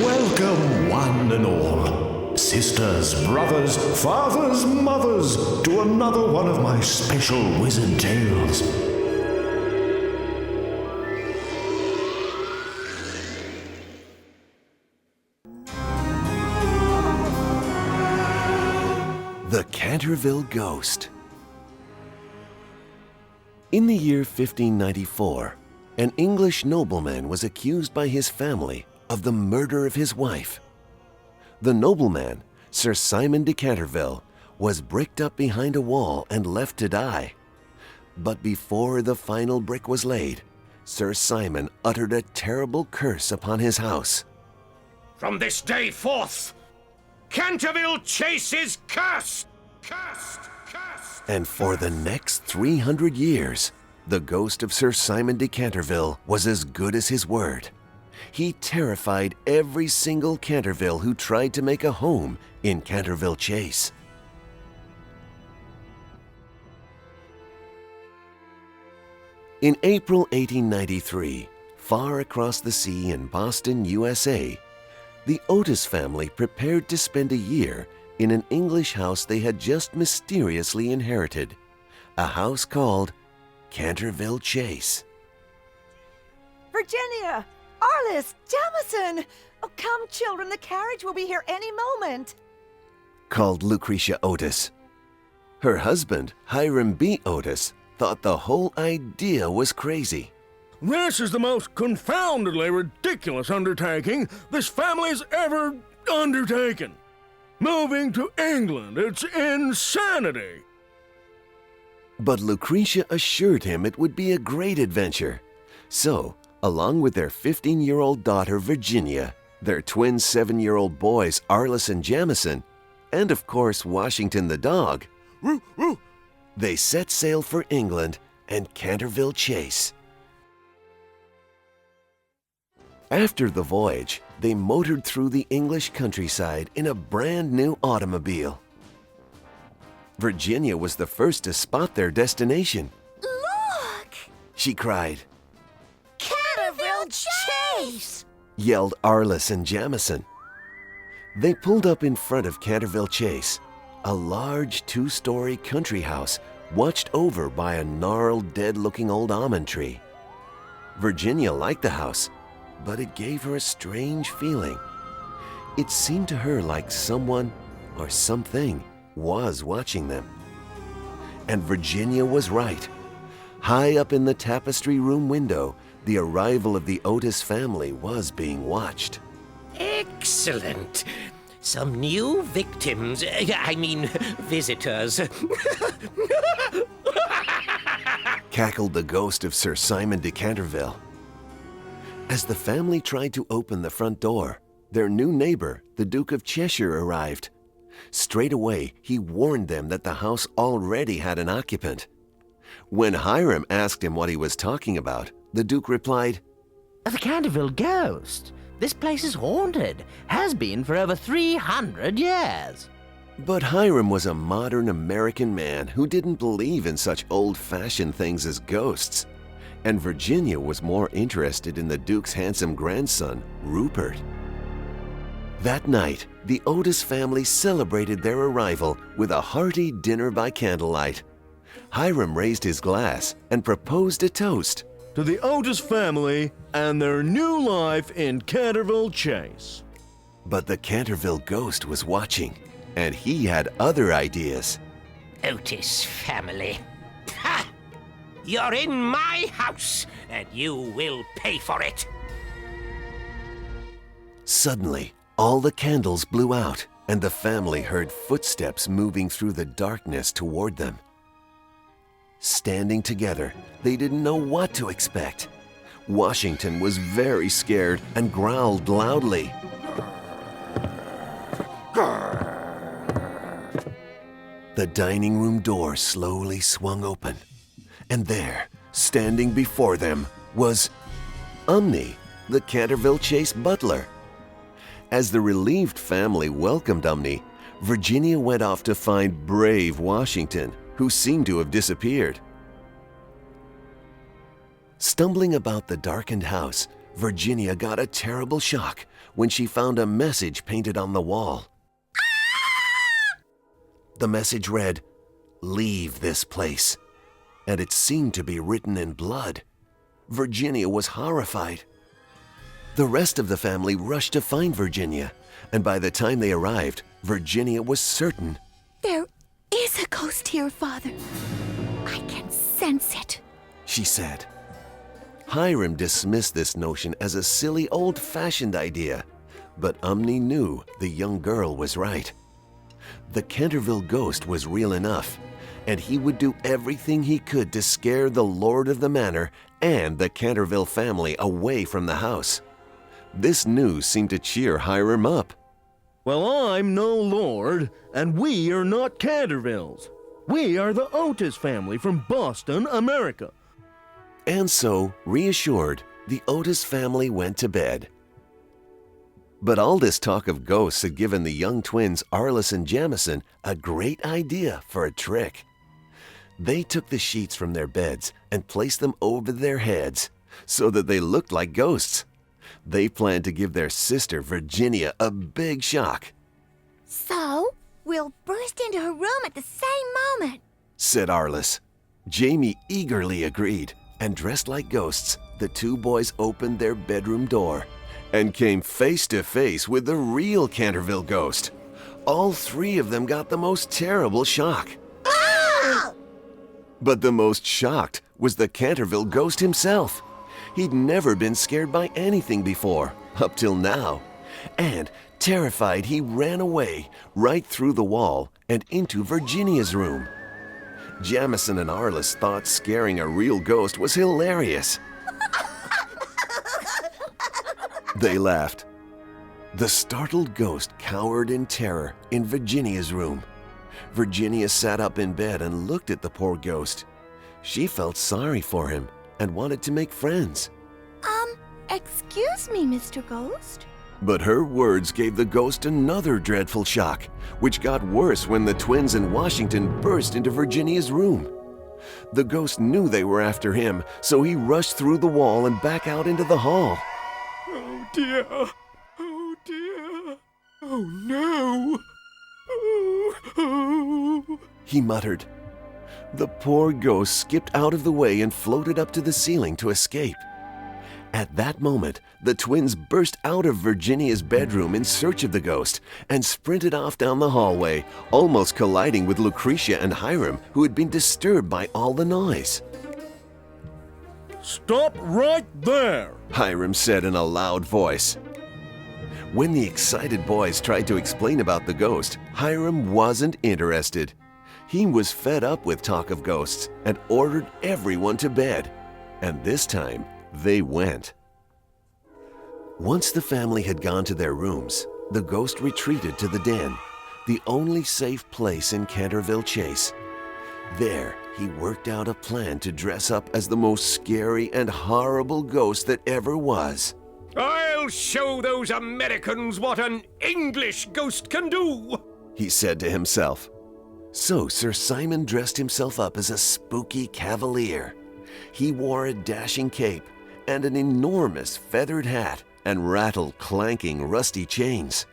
Welcome, one and all, sisters, brothers, fathers, mothers, to another one of my special wizard tales. The Canterville Ghost. In the year 1594, an English nobleman was accused by his family of the murder of his wife. The nobleman, Sir Simon DeCanterville, was bricked up behind a wall and left to die. But before the final brick was laid, Sir Simon uttered a terrible curse upon his house. From this day forth, Canterville Chase is cursed! Cursed! Cursed! And for the next 300 years, the ghost of Sir Simon DeCanterville was as good as his word. He terrified every single Canterville who tried to make a home in Canterville Chase. In April 1893, far across the sea in Boston, USA, the Otis family prepared to spend a year in an English house they had just mysteriously inherited, a house called Canterville Chase. Virginia! Arliss! Jamison! Oh, come, children, the carriage will be here any moment. Called Lucretia Otis. Her husband, Hiram B. Otis, thought the whole idea was crazy. This is the most confoundedly ridiculous undertaking this family's ever undertaken. Moving to England, it's insanity. But Lucretia assured him it would be a great adventure. So, along with their 15-year-old daughter Virginia, their twin 7-year-old boys Arliss and Jamison, and of course Washington the dog, they set sail for England and Canterville Chase. After the voyage, they motored through the English countryside in a brand new automobile. Virginia was the first to spot their destination. Look! She cried. Canterville Chase! Yelled Arliss and Jamison. They pulled up in front of Canterville Chase, a large 2-story country house watched over by a gnarled, dead-looking old almond tree. Virginia liked the house, but it gave her a strange feeling. It seemed to her like someone or something was watching them. And Virginia was right. High up in the tapestry room window, the arrival of the Otis family was being watched. Excellent. Some new victims, visitors. Cackled the ghost of Sir Simon DeCanterville. As the family tried to open the front door, their new neighbor, the Duke of Cheshire, arrived. Straight away, he warned them that the house already had an occupant. When Hiram asked him what he was talking about, the Duke replied, The Canterville Ghost. This place is haunted. Has been for over 300 years. But Hiram was a modern American man who didn't believe in such old-fashioned things as ghosts. And Virginia was more interested in the Duke's handsome grandson, Rupert. That night, the Otis family celebrated their arrival with a hearty dinner by candlelight. Hiram raised his glass and proposed a toast. To the Otis family and their new life in Canterville Chase. But the Canterville Ghost was watching, and he had other ideas. Otis family. Ha! You're in my house, and you will pay for it. Suddenly, all the candles blew out, and the family heard footsteps moving through the darkness toward them. Standing together, they didn't know what to expect. Washington was very scared and growled loudly. The dining room door slowly swung open, and there, standing before them, was Umney, the Canterville Chase butler. As the relieved family welcomed Umney, Virginia went off to find brave Washington, who seemed to have disappeared. Stumbling about the darkened house, Virginia got a terrible shock when she found a message painted on the wall. The message read, "Leave this place," and it seemed to be written in blood. Virginia was horrified. The rest of the family rushed to find Virginia, and by the time they arrived, Virginia was certain. There is a ghost here, Father. I can sense it, she said. Hiram dismissed this notion as a silly old-fashioned idea, but Umney knew the young girl was right. The Canterville Ghost was real enough, and he would do everything he could to scare the lord of the manor and the Canterville family away from the house. This news seemed to cheer Hiram up. Well, I'm no lord, and we are not Cantervilles. We are the Otis family from Boston, America. And so, reassured, the Otis family went to bed. But all this talk of ghosts had given the young twins Arliss and Jamison a great idea for a trick. They took the sheets from their beds and placed them over their heads so that they looked like ghosts. They planned to give their sister Virginia a big shock. So, we'll burst into her room at the same moment, said Arliss. Jamie eagerly agreed, and dressed like ghosts, the two boys opened their bedroom door and came face to face with the real Canterville Ghost. All three of them got the most terrible shock. Ah! But the most shocked was the Canterville Ghost himself. He'd never been scared by anything before, up till now. And, terrified, he ran away, right through the wall and into Virginia's room. Jamison and Arliss thought scaring a real ghost was hilarious. They laughed. The startled ghost cowered in terror in Virginia's room. Virginia sat up in bed and looked at the poor ghost. She felt sorry for him and wanted to make friends. Excuse me, Mr. Ghost? But her words gave the ghost another dreadful shock, which got worse when the twins in Washington burst into Virginia's room. The ghost knew they were after him, so he rushed through the wall and back out into the hall. Oh dear! Oh dear! Oh no! Oh. He muttered. The poor ghost skipped out of the way and floated up to the ceiling to escape. At that moment, the twins burst out of Virginia's bedroom in search of the ghost and sprinted off down the hallway, almost colliding with Lucretia and Hiram, who had been disturbed by all the noise. Stop right there, Hiram said in a loud voice. When the excited boys tried to explain about the ghost, Hiram wasn't interested. He was fed up with talk of ghosts and ordered everyone to bed. And this time, they went. Once the family had gone to their rooms, the ghost retreated to the den, the only safe place in Canterville Chase. There, he worked out a plan to dress up as the most scary and horrible ghost that ever was. I'll show those Americans what an English ghost can do, he said to himself. So Sir Simon dressed himself up as a spooky cavalier. He wore a dashing cape and an enormous feathered hat and rattled clanking rusty chains.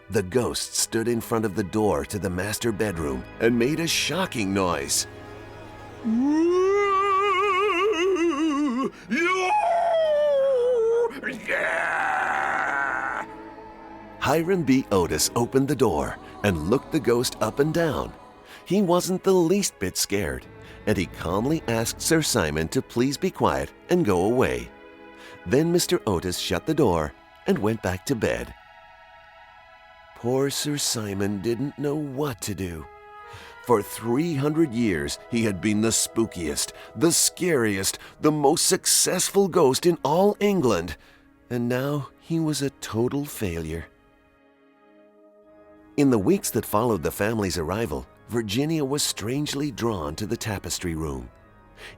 The ghost stood in front of the door to the master bedroom and made a shocking noise. Hiram B. Otis opened the door and looked the ghost up and down. He wasn't the least bit scared, and he calmly asked Sir Simon to please be quiet and go away. Then Mr. Otis shut the door and went back to bed. Poor Sir Simon didn't know what to do. For 300 years, he had been the spookiest, the scariest, the most successful ghost in all England, and now he was a total failure. In the weeks that followed the family's arrival, Virginia was strangely drawn to the tapestry room.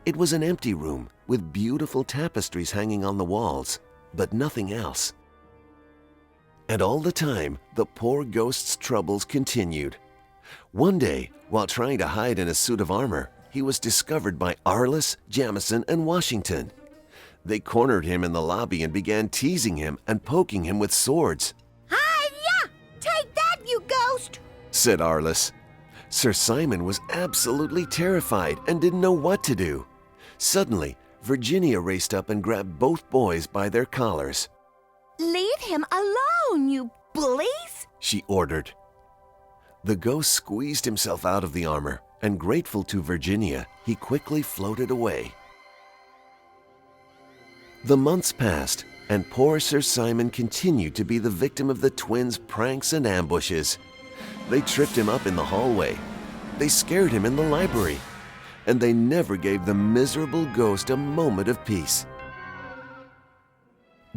It was an empty room with beautiful tapestries hanging on the walls, but nothing else. And all the time, the poor ghost's troubles continued. One day, while trying to hide in a suit of armor, he was discovered by Arliss, Jamison, and Washington. They cornered him in the lobby and began teasing him and poking him with swords. Hi-ya! Take that, you ghost! Said Arliss. Sir Simon was absolutely terrified and didn't know what to do. Suddenly, Virginia raced up and grabbed both boys by their collars. Leave him alone, you bullies! She ordered. The ghost squeezed himself out of the armor, and grateful to Virginia, he quickly floated away. The months passed, and poor Sir Simon continued to be the victim of the twins' pranks and ambushes. They tripped him up in the hallway. They scared him in the library. And they never gave the miserable ghost a moment of peace.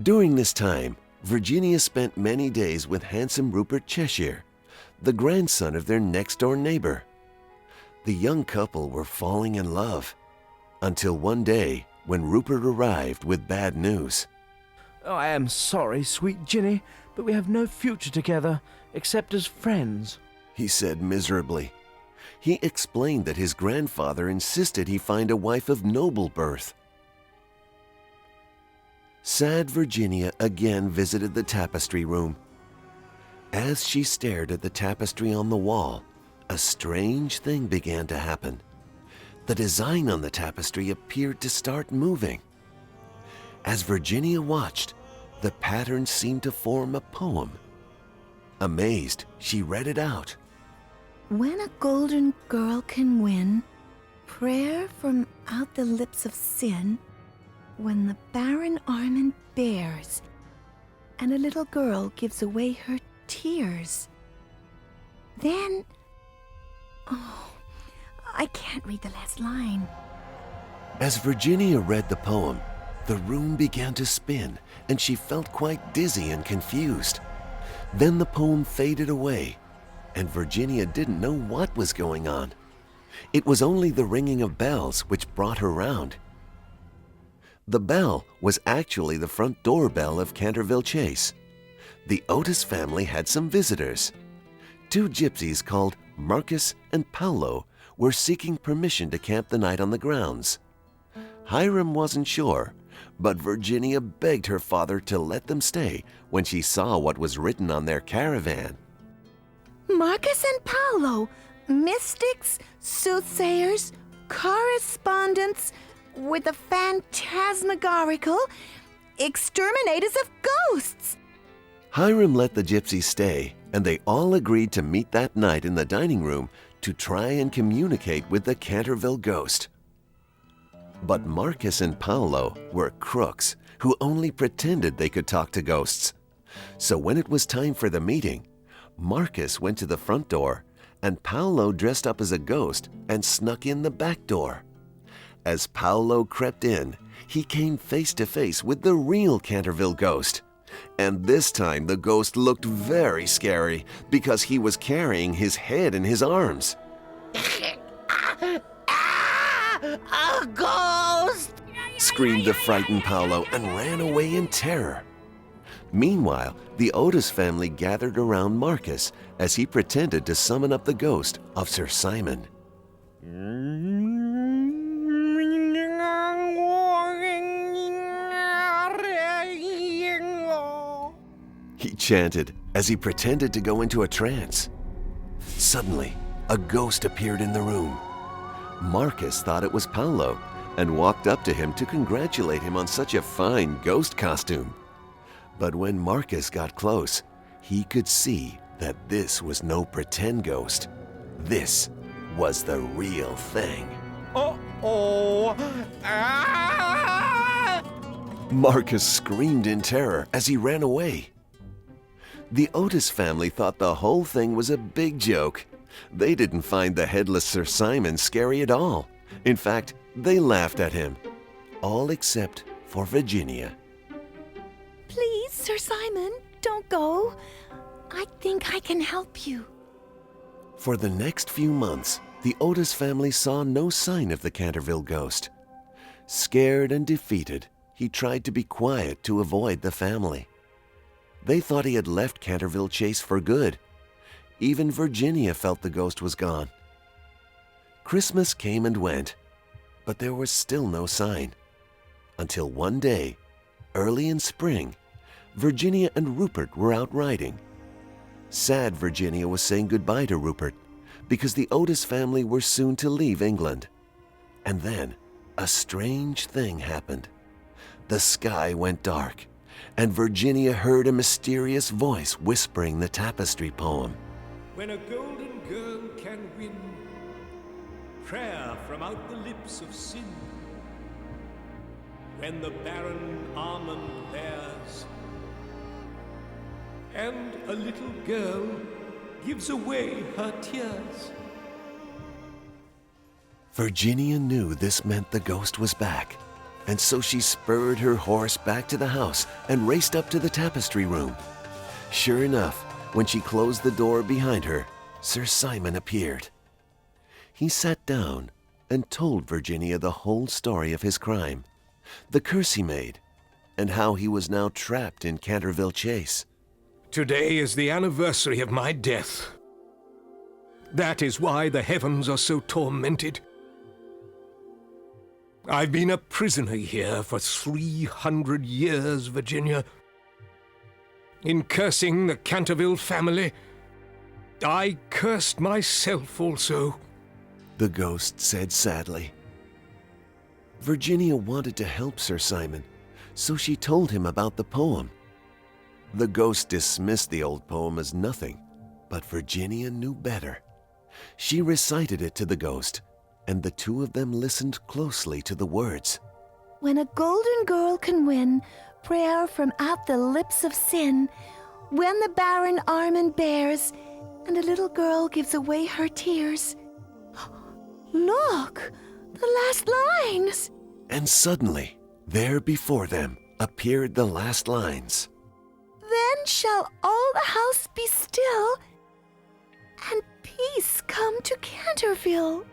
During this time, Virginia spent many days with handsome Rupert Cheshire, the grandson of their next-door neighbor. The young couple were falling in love, until one day when Rupert arrived with bad news. Oh, I am sorry, sweet Ginny, but we have no future together, except as friends, he said miserably. He explained that his grandfather insisted he find a wife of noble birth. Sad Virginia again visited the tapestry room. As she stared at the tapestry on the wall, a strange thing began to happen. The design on the tapestry appeared to start moving. As Virginia watched, the pattern seemed to form a poem. Amazed, she read it out. When a golden girl can win, prayer from out the lips of sin, when the barren almond bears, and a little girl gives away her tears, then... Oh, I can't read the last line. As Virginia read the poem, the room began to spin, and she felt quite dizzy and confused. Then the poem faded away, and Virginia didn't know what was going on. It was only the ringing of bells which brought her round. The bell was actually the front door bell of Canterville Chase. The Otis family had some visitors. Two gypsies called Marcus and Paolo were seeking permission to camp the night on the grounds. Hiram wasn't sure, but Virginia begged her father to let them stay when she saw what was written on their caravan. Marcus and Paolo, mystics, soothsayers, correspondents with the phantasmagorical, exterminators of ghosts. Hiram let the gypsies stay, and they all agreed to meet that night in the dining room to try and communicate with the Canterville Ghost. But Marcus and Paolo were crooks who only pretended they could talk to ghosts. So when it was time for the meeting, Marcus went to the front door, and Paolo dressed up as a ghost and snuck in the back door. As Paolo crept in, he came face to face with the real Canterville Ghost. And this time the ghost looked very scary because he was carrying his head in his arms. A ghost! Screamed the frightened Paolo and ran away in terror. Meanwhile, the Otis family gathered around Marcus as he pretended to summon up the ghost of Sir Simon. He chanted as he pretended to go into a trance. Suddenly, a ghost appeared in the room. Marcus thought it was Paolo and walked up to him to congratulate him on such a fine ghost costume. But when Marcus got close, he could see that this was no pretend ghost. This was the real thing. Uh-oh! Ah! Marcus screamed in terror as he ran away. The Otis family thought the whole thing was a big joke. They didn't find the headless Sir Simon scary at all. In fact, they laughed at him. All except for Virginia. Please, Sir Simon, don't go. I think I can help you. For the next few months, the Otis family saw no sign of the Canterville Ghost. Scared and defeated, he tried to be quiet to avoid the family. They thought he had left Canterville Chase for good. Even Virginia felt the ghost was gone. Christmas came and went, but there was still no sign. until one day, early in spring, Virginia and Rupert were out riding. Sad Virginia was saying goodbye to Rupert because the Otis family were soon to leave England. And then a strange thing happened. The sky went dark, and Virginia heard a mysterious voice whispering the tapestry poem. When a golden girl can win prayer from out the lips of sin, when the barren almond bears, and a little girl gives away her tears. Virginia knew this meant the ghost was back, and so she spurred her horse back to the house and raced up to the tapestry room. Sure enough, when she closed the door behind her, Sir Simon appeared. He sat down and told Virginia the whole story of his crime, the curse he made, and how he was now trapped in Canterville Chase. Today is the anniversary of my death. That is why the heavens are so tormented. I've been a prisoner here for 300 years, Virginia. In cursing the Canterville family, I cursed myself also. The ghost said sadly. Virginia wanted to help Sir Simon, so she told him about the poem. The ghost dismissed the old poem as nothing, but Virginia knew better. She recited it to the ghost, and the two of them listened closely to the words. When a golden girl can win prayer from out the lips of sin, when the barren almond bears, and a little girl gives away her tears. Look, the last lines! And suddenly, there before them appeared the last lines. Then shall all the house be still, and peace come to Canterville.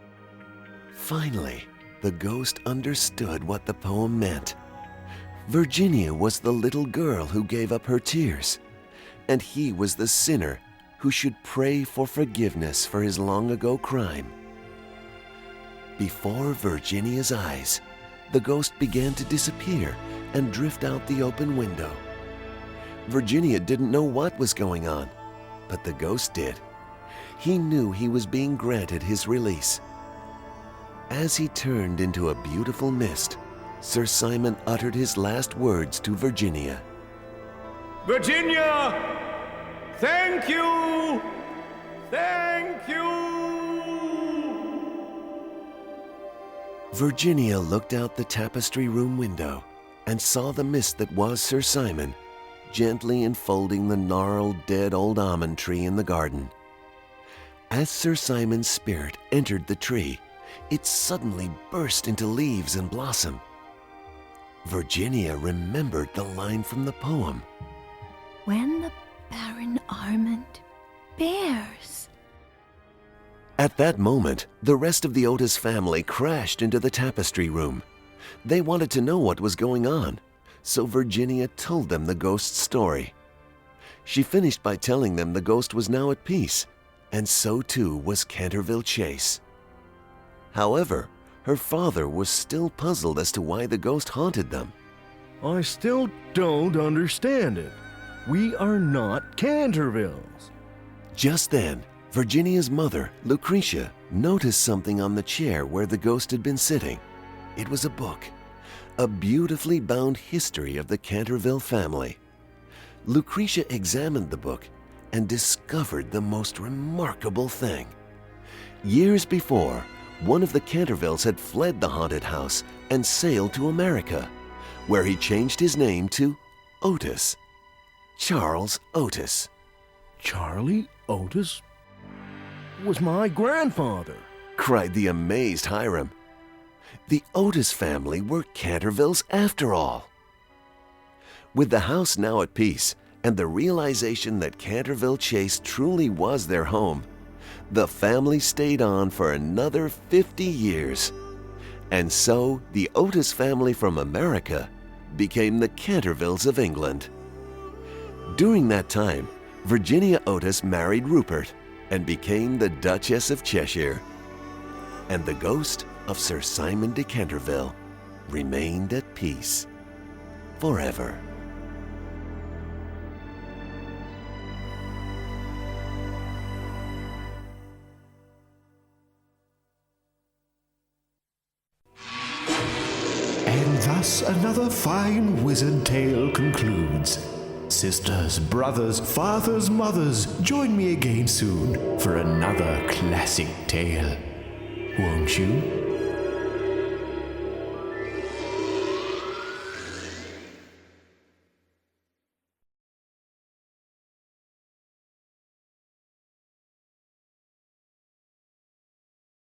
Finally, the ghost understood what the poem meant. Virginia was the little girl who gave up her tears, and he was the sinner who should pray for forgiveness for his long-ago crime. Before Virginia's eyes, the ghost began to disappear and drift out the open window. Virginia didn't know what was going on, but the ghost did. He knew he was being granted his release. As he turned into a beautiful mist, Sir Simon uttered his last words to Virginia. Virginia! Thank you! Thank you! Virginia looked out the tapestry room window and saw the mist that was Sir Simon gently enfolding the gnarled, dead old almond tree in the garden. As Sir Simon's spirit entered the tree, it suddenly burst into leaves and blossom. Virginia remembered the line from the poem. When the barren almond bears. At that moment, the rest of the Otis family crashed into the tapestry room. They wanted to know what was going on, so Virginia told them the ghost's story. She finished by telling them the ghost was now at peace, and so too was Canterville Chase. However, her father was still puzzled as to why the ghost haunted them. I still don't understand it. We are not Cantervilles. Just then, Virginia's mother, Lucretia, noticed something on the chair where the ghost had been sitting. It was a book, a beautifully bound history of the Canterville family. Lucretia examined the book and discovered the most remarkable thing. Years before, one of the Cantervilles had fled the haunted house and sailed to America, where he changed his name to Otis. Charles Otis. Charlie Otis was my grandfather, cried the amazed Hiram. The Otis family were Cantervilles after all. With the house now at peace and the realization that Canterville Chase truly was their home, the family stayed on for another 50 years. And so the Otis family from America became the Cantervilles of England. During that time, Virginia Otis married Rupert and became the Duchess of Cheshire and the ghost of Sir Simon DeCanterville remained at peace forever. And thus another fine wizard tale concludes. Sisters, brothers, fathers, mothers, join me again soon for another classic tale. Won't you?